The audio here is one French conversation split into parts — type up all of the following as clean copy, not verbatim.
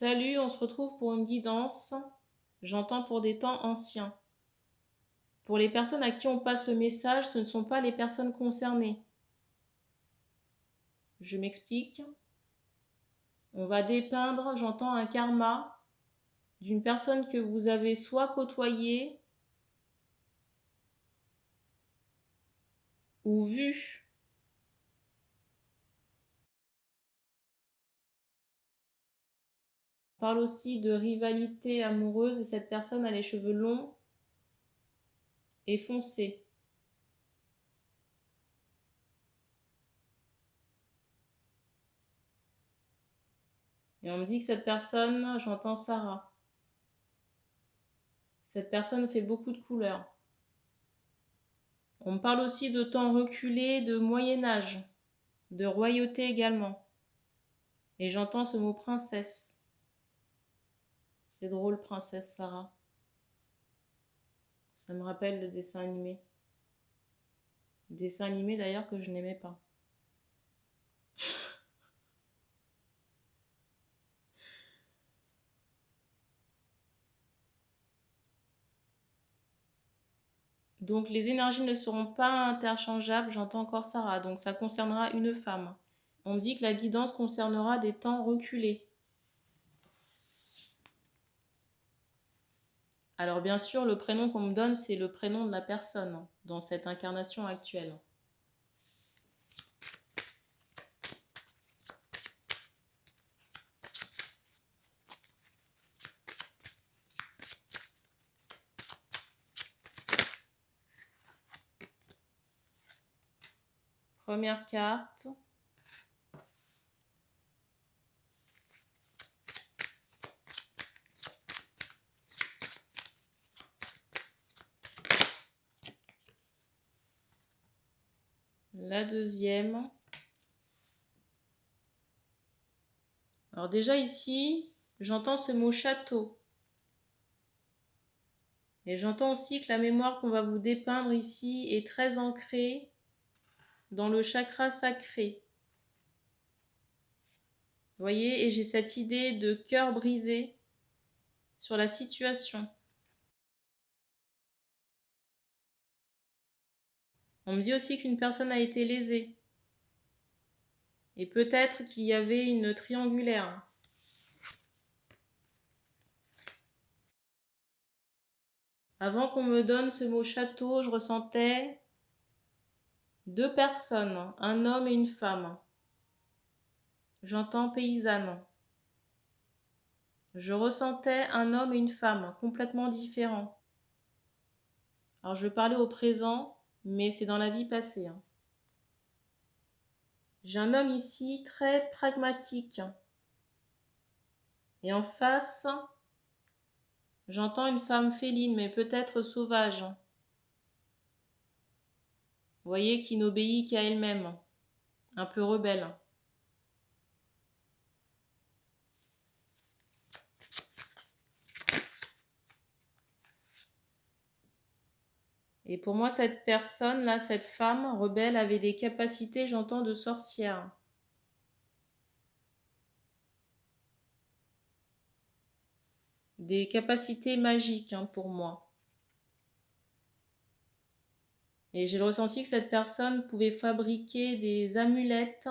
Salut, on se retrouve pour une guidance. J'entends pour des temps anciens. Pour les personnes à qui on passe le message, ce ne sont pas les personnes concernées. Je m'explique. On va dépeindre, j'entends un karma d'une personne que vous avez soit côtoyée ou vue. On parle aussi de rivalité amoureuse et cette personne a les cheveux longs et foncés. Et on me dit que cette personne, j'entends Sarah. Cette personne fait beaucoup de couleurs. On me parle aussi de temps reculé, de Moyen-Âge, de royauté également. Et j'entends ce mot princesse. C'est drôle, princesse Sarah. Ça me rappelle le dessin animé. Dessin animé d'ailleurs que je n'aimais pas. Donc les énergies ne seront pas interchangeables, j'entends encore Sarah, donc ça concernera une femme. On me dit que la guidance concernera des temps reculés. Alors bien sûr, le prénom qu'on me donne, c'est le prénom de la personne dans cette incarnation actuelle. Première carte. La deuxième. Alors déjà ici, j'entends ce mot château. Et j'entends aussi que la mémoire qu'on va vous dépeindre ici est très ancrée dans le chakra sacré. Vous voyez, et j'ai cette idée de cœur brisé sur la situation. On me dit aussi qu'une personne a été lésée. Et peut-être qu'il y avait une triangulaire. Avant qu'on me donne ce mot château, je ressentais deux personnes, un homme et une femme. J'entends paysanne. Je ressentais un homme et une femme complètement différents. Alors je parlais au présent, mais c'est dans la vie passée. J'ai un homme ici très pragmatique. Et en face, j'entends une femme féline, mais peut-être sauvage. Vous voyez, qui n'obéit qu'à elle-même, un peu rebelle. Et pour moi, cette personne-là, cette femme rebelle, avait des capacités, j'entends, de sorcière. Des capacités magiques pour moi. Et j'ai le ressenti que cette personne pouvait fabriquer des amulettes,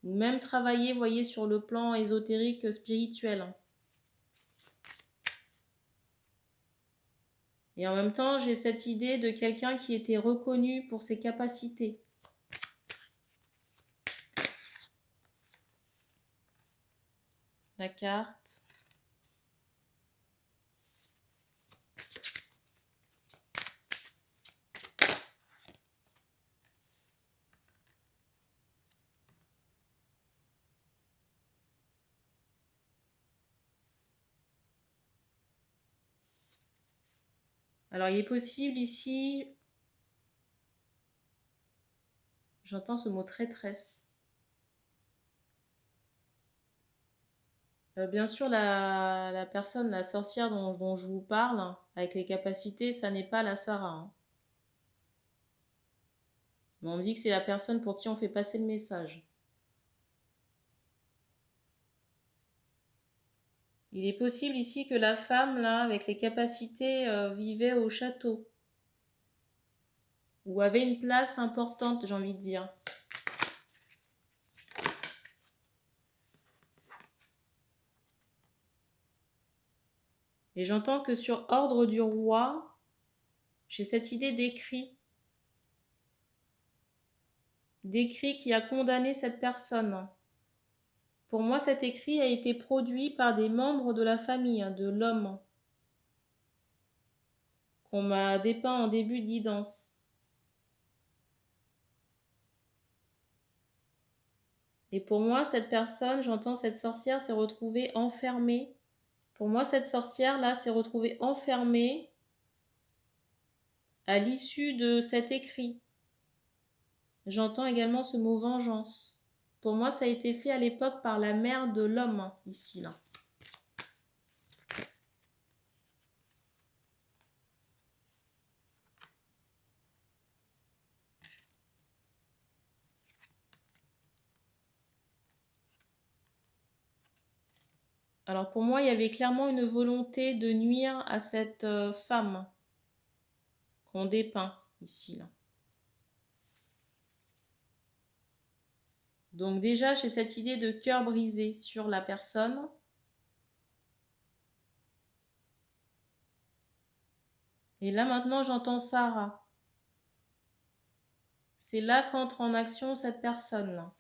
ou même travailler, vous voyez, sur le plan ésotérique, spirituel. Et en même temps, j'ai cette idée de quelqu'un qui était reconnu pour ses capacités. La carte. Alors, il est possible ici, j'entends ce mot traîtresse. Bien sûr, la personne, la sorcière dont je vous parle, avec les capacités, ça n'est pas la Sarah. Mais on me dit que c'est la personne pour qui on fait passer le message. Il est possible ici que la femme, là, avec les capacités, vivait au château. Ou avait une place importante, j'ai envie de dire. Et j'entends que sur ordre du roi, j'ai cette idée d'écrit. D'écrit qui a condamné cette personne. Pour moi, cet écrit a été produit par des membres de la famille, de l'homme, qu'on m'a dépeint en début de guidance. Et pour moi, cette personne, j'entends cette sorcière s'est retrouvée enfermée. Pour moi, cette sorcière-là s'est retrouvée enfermée à l'issue de cet écrit. J'entends également ce mot vengeance. Pour moi, ça a été fait à l'époque par la mère de l'homme, ici, là. Alors pour moi, il y avait clairement une volonté de nuire à cette femme qu'on dépeint ici, là. Donc déjà, j'ai cette idée de cœur brisé sur la personne. Et là maintenant, j'entends Sarah. C'est là qu'entre en action cette personne-là.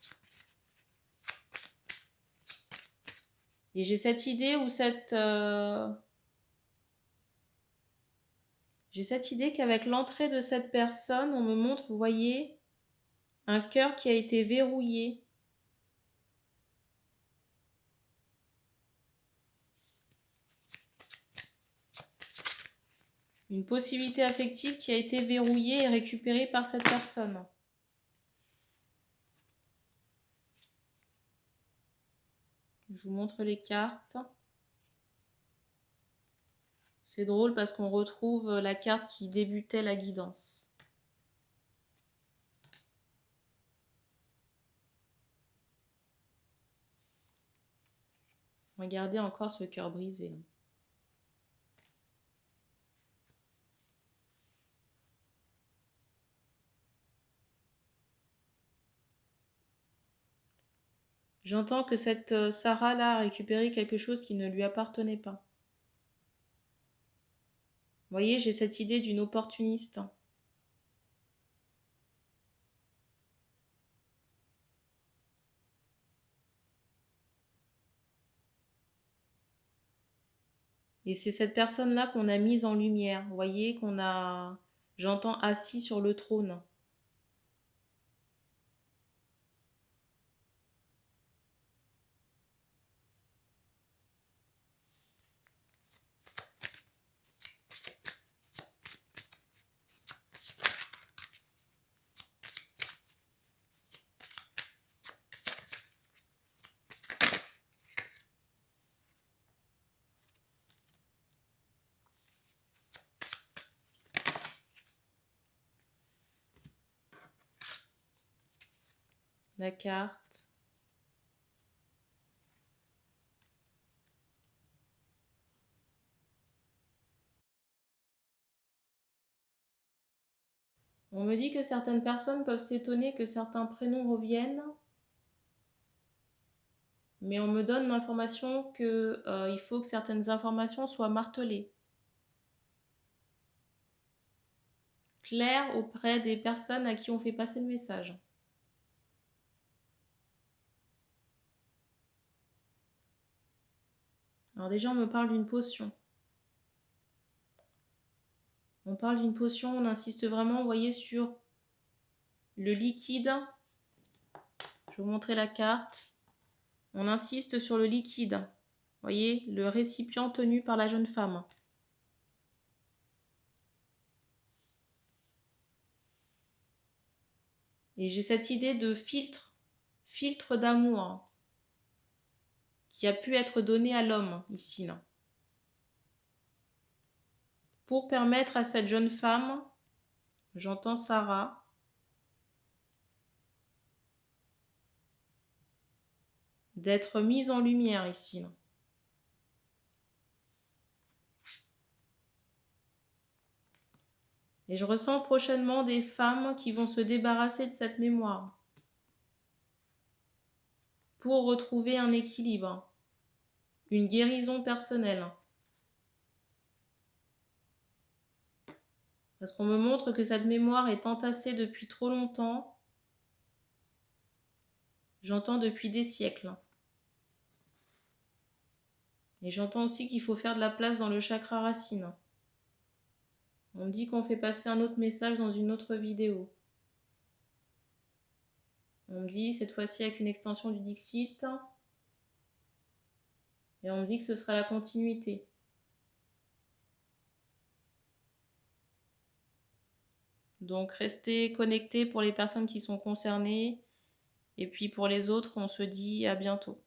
Et j'ai cette idée où j'ai cette idée qu'avec l'entrée de cette personne, on me montre, vous voyez, un cœur qui a été verrouillé. Une possibilité affective qui a été verrouillée et récupérée par cette personne. Je vous montre les cartes. C'est drôle parce qu'on retrouve la carte qui débutait la guidance. Regardez encore ce cœur brisé. J'entends que cette Sarah-là a récupéré quelque chose qui ne lui appartenait pas. Vous voyez, j'ai cette idée d'une opportuniste. Et c'est cette personne-là qu'on a mise en lumière. Vous voyez, j'entends assis sur le trône. La carte. On me dit que certaines personnes peuvent s'étonner que certains prénoms reviennent, mais on me donne l'information qu'il faut que certaines informations soient martelées. Claires auprès des personnes à qui on fait passer le message. Alors déjà, on me parle d'une potion. On parle d'une potion, on insiste vraiment, vous voyez, sur le liquide. Je vais vous montrer la carte. On insiste sur le liquide. Vous voyez, le récipient tenu par la jeune femme. Et j'ai cette idée de filtre d'amour qui a pu être donné à l'homme ici, là. Pour permettre à cette jeune femme, j'entends Sarah, d'être mise en lumière ici, là. Et je ressens prochainement des femmes qui vont se débarrasser de cette mémoire pour retrouver un équilibre, une guérison personnelle. Parce qu'on me montre que cette mémoire est entassée depuis trop longtemps. J'entends depuis des siècles. Et j'entends aussi qu'il faut faire de la place dans le chakra racine. On me dit qu'on fait passer un autre message dans une autre vidéo. On me dit cette fois-ci avec une extension du Dixit. Et on me dit que ce sera la continuité. Donc restez connectés pour les personnes qui sont concernées. Et puis pour les autres, on se dit à bientôt.